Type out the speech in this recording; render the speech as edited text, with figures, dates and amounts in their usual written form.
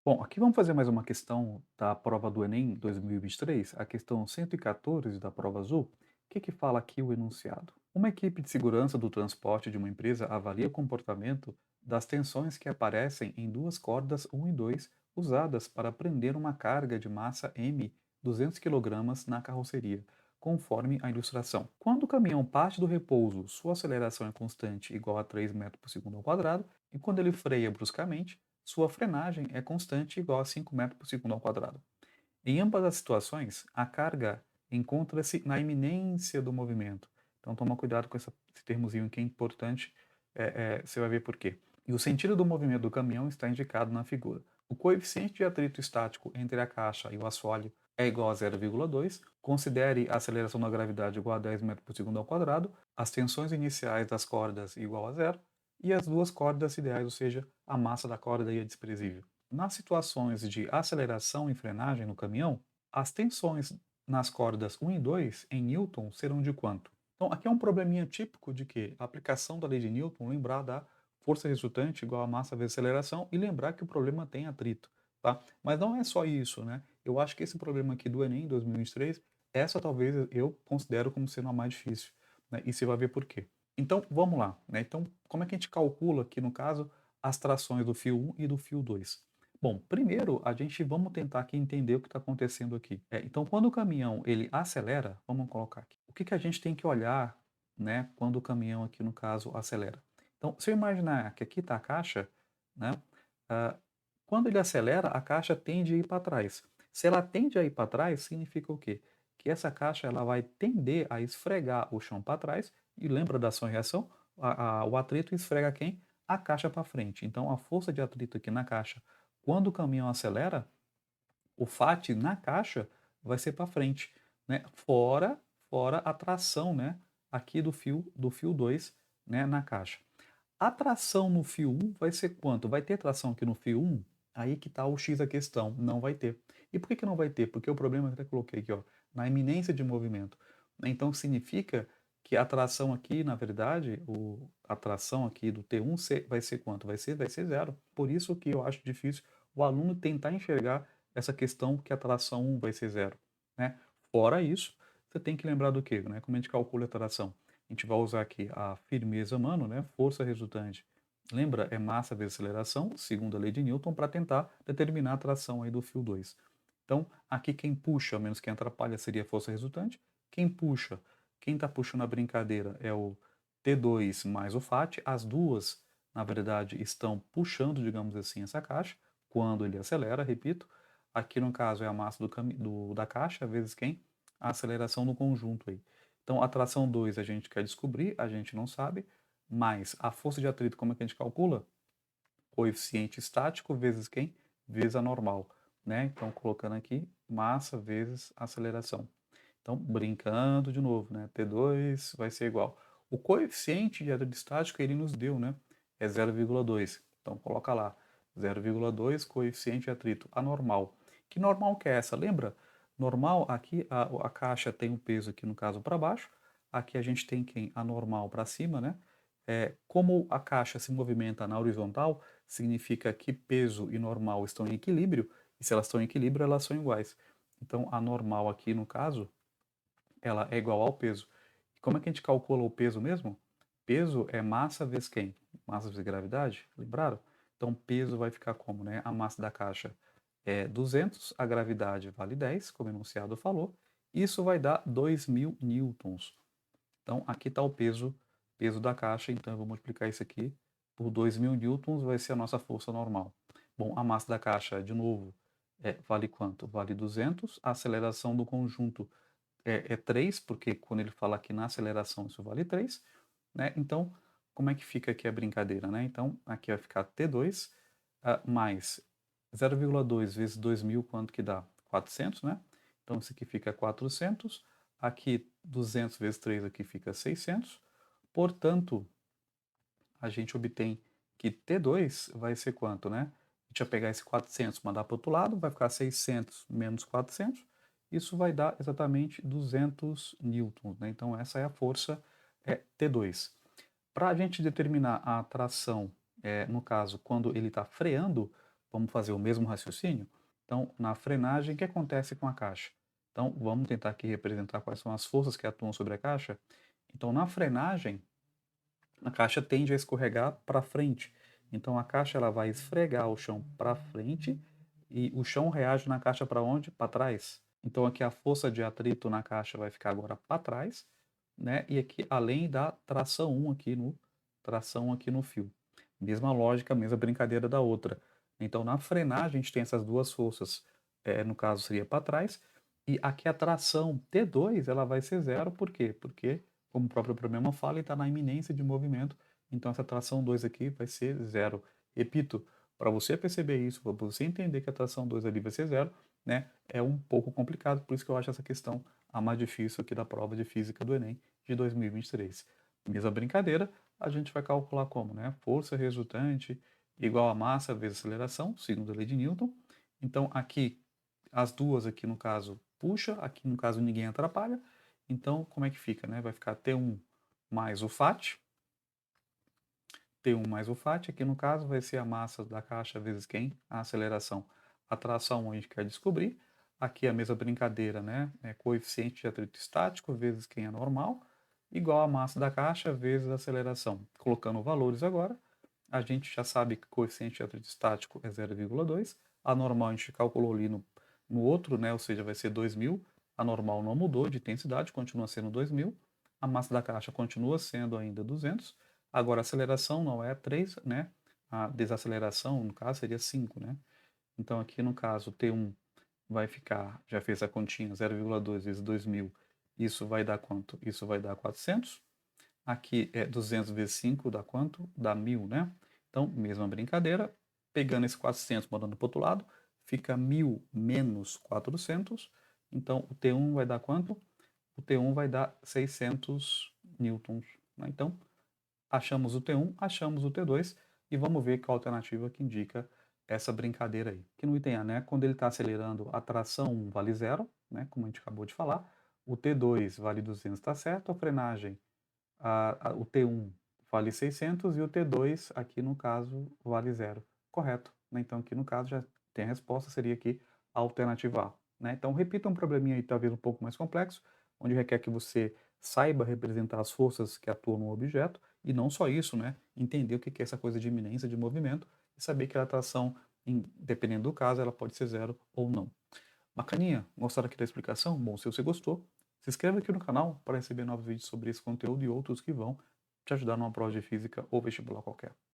Bom, aqui vamos fazer mais uma questão da prova do Enem 2023, a questão 114 da prova azul. O que fala aqui o enunciado? Uma equipe de segurança do transporte de uma empresa avalia o comportamento das tensões que aparecem em duas cordas 1 e 2 usadas para prender uma carga de massa M 200 kg na carroceria, conforme a ilustração. Quando o caminhão parte do repouso, sua aceleração é constante igual a 3 metros por segundo ao quadrado, e quando ele freia bruscamente, sua frenagem é constante igual a 5 metros por segundo ao quadrado. Em ambas as situações, a carga encontra-se na iminência do movimento. Então toma cuidado com esse termozinho que é importante, você vai ver por quê. E o sentido do movimento do caminhão está indicado na figura. O coeficiente de atrito estático entre a caixa e o assoalho é igual a 0,2. Considere a aceleração da gravidade igual a 10 metros por segundo ao quadrado, as tensões iniciais das cordas igual a zero, e as duas cordas ideais, ou seja, a massa da corda é desprezível. Nas situações de aceleração e frenagem no caminhão, as tensões nas cordas 1 e 2 em Newton serão de quanto? Então, aqui é um probleminha típico de que a aplicação da lei de Newton, lembrar da força resultante igual a massa vezes aceleração e lembrar que o problema tem atrito, tá? Mas não é só isso, né? Eu acho que esse problema aqui do Enem 2023, essa talvez eu considero como sendo a mais difícil, né? E você vai ver por quê. Então, vamos lá, né? Então, como é que a gente calcula aqui, no caso, as trações do fio 1 e do fio 2? Bom, primeiro a gente vamos tentar aqui entender o que está acontecendo aqui. Então, quando o caminhão ele acelera, vamos colocar aqui. O que a gente tem que olhar, né, quando o caminhão aqui no caso acelera? Então, se eu imaginar que aqui está a caixa, né, ah, quando ele acelera, a caixa tende a ir para trás. Se ela tende a ir para trás, significa o quê? Que essa caixa ela vai tender a esfregar o chão para trás e lembra da ação e reação? O atrito esfrega quem? A caixa para frente. Então, a força de atrito aqui na caixa quando o caminhão acelera, o FAT na caixa vai ser para frente, né? Fora a tração, né? Aqui do fio 2, né? Na caixa. A tração no fio 1 vai ser quanto? Vai ter tração aqui no fio 1? Aí que está o X da questão. Não vai ter. E por que não vai ter? Porque o problema que eu até coloquei aqui, ó, na iminência de movimento. Então significa que a tração aqui, na verdade, a tração aqui do T1 vai ser quanto? Vai ser zero. Por isso que eu acho difícil o aluno tentar enxergar essa questão que a tração 1 vai ser zero, né? Fora isso, você tem que lembrar do quê, né? Como a gente calcula a tração? A gente vai usar aqui a firmeza mano, né? Força resultante. Lembra? É massa vezes aceleração, segundo a lei de Newton, para tentar determinar a tração aí do fio 2. Então, aqui quem puxa, menos quem atrapalha, seria a força resultante. Quem puxa, quem está puxando a brincadeira é o T2 mais o FAT. As duas, na verdade, estão puxando, digamos assim, essa caixa. Quando ele acelera, repito. Aqui no caso é a massa da caixa, vezes quem? A aceleração do conjunto aí. Então, a tração 2 a gente quer descobrir, a gente não sabe, mas a força de atrito, como é que a gente calcula? Coeficiente estático vezes quem? Vezes a normal, né? Então, colocando aqui, massa vezes aceleração. Então, brincando de novo, né? T2 vai ser igual. O coeficiente de atrito estático ele nos deu, né? É 0,2. Então, coloca lá, 0,2 coeficiente de atrito anormal. Que normal que é essa? Lembra? Normal, aqui a caixa tem o peso aqui no caso para baixo, aqui a gente tem quem? A normal para cima, né? Como a caixa se movimenta na horizontal, significa que peso e normal estão em equilíbrio, e se elas estão em equilíbrio, elas são iguais. Então, a normal aqui, no caso, ela é igual ao peso. E como é que a gente calcula o peso mesmo? Peso é massa vezes quem? Massa vezes gravidade, lembraram? Então, peso vai ficar como, né? A massa da caixa é 200, a gravidade vale 10, como o enunciado falou. Isso vai dar 2.000 newtons. Então, aqui está o peso da caixa, então eu vou multiplicar isso aqui por 2.000 newtons, vai ser a nossa força normal. Bom, a massa da caixa, de novo, vale quanto? Vale 200, a aceleração do conjunto é 3, porque quando ele fala aqui na aceleração, isso vale 3, né? Então, como é que fica aqui a brincadeira, né? Então, aqui vai ficar T2 mais 0,2 vezes 2.000, quanto que dá? 400, né? Então, isso aqui fica 400. Aqui, 200 vezes 3 aqui fica 600. Portanto, a gente obtém que T2 vai ser quanto, né? A gente vai pegar esse 400, mandar para o outro lado, vai ficar 600 menos 400. Isso vai dar exatamente 200 newtons, né? Então, essa é a força T2. Para a gente determinar a tração, no caso, quando ele está freando, Vamos fazer o mesmo raciocínio? Então, na frenagem, o que acontece com a caixa? Então, vamos tentar aqui representar quais são as forças que atuam sobre a caixa. Então, na frenagem, a caixa tende a escorregar para frente. Então, a caixa ela vai esfregar o chão para frente e o chão reage na caixa para onde? Para trás. Então, aqui a força de atrito na caixa vai ficar agora para trás, né? E aqui, além da tração aqui no fio. Mesma lógica, mesma brincadeira da outra. Então, na frenagem, a gente tem essas duas forças. No caso, seria para trás. E aqui a tração T2, ela vai ser zero. Por quê? Porque, como o próprio problema fala, ele está na iminência de movimento. Então, essa tração 2 aqui vai ser zero. Repito, para você perceber isso, para você entender que a tração 2 ali vai ser zero, né, é um pouco complicado. Por isso que eu acho essa questão a mais difícil aqui da prova de física do Enem de 2023. Mesma brincadeira, a gente vai calcular como, né? Força resultante igual a massa vezes aceleração, segundo a lei de Newton. Então, aqui, as duas aqui no caso puxa, aqui no caso ninguém atrapalha. Então, como é que fica, né? Vai ficar T1 mais o FAT. T1 mais o FAT, aqui no caso vai ser a massa da caixa vezes quem? A aceleração. A tração a gente quer descobrir. Aqui a mesma brincadeira, né? É coeficiente de atrito estático vezes quem é normal, igual a massa da caixa vezes a aceleração. Colocando valores agora, a gente já sabe que o coeficiente de atrito estático é 0,2. A normal a gente calculou ali no outro, né? Ou seja, vai ser 2.000. A normal não mudou de intensidade, continua sendo 2.000. A massa da caixa continua sendo ainda 200. Agora, a aceleração não é 3, né? A desaceleração, no caso, seria 5, né? Então, aqui no caso, T1 vai ficar, já fez a continha, 0,2 vezes 2.000. Isso vai dar quanto? Isso vai dar 400. Aqui é 200 vezes 5 dá quanto? Dá 1.000, né? Então, mesma brincadeira, pegando esse 400, mandando para o outro lado, fica 1.000 menos 400. Então, o T1 vai dar quanto? O T1 vai dar 600 newtons, né? Então, achamos o T1, achamos o T2 e vamos ver qual a alternativa que indica essa brincadeira aí. Que no item A, né, quando ele está acelerando, a tração 1 vale 0, né, como a gente acabou de falar. O T2 vale 200, está certo. A frenagem, o T1 vale 600 e o T2, aqui no caso, vale 0. Correto. Né? Então, aqui no caso, já tem a resposta, seria aqui a alternativa A. Né? Então, repita um probleminha aí, talvez um pouco mais complexo, onde requer que você saiba representar as forças que atuam no objeto, e não só isso, né? Entender o que é essa coisa de iminência de movimento e saber que a atração, dependendo do caso, ela pode ser zero ou não. Bacaninha? Gostaram aqui da explicação? Bom, se você gostou, se inscreva aqui no canal para receber novos vídeos sobre esse conteúdo e outros que vão te ajudar numa prova de física ou vestibular qualquer.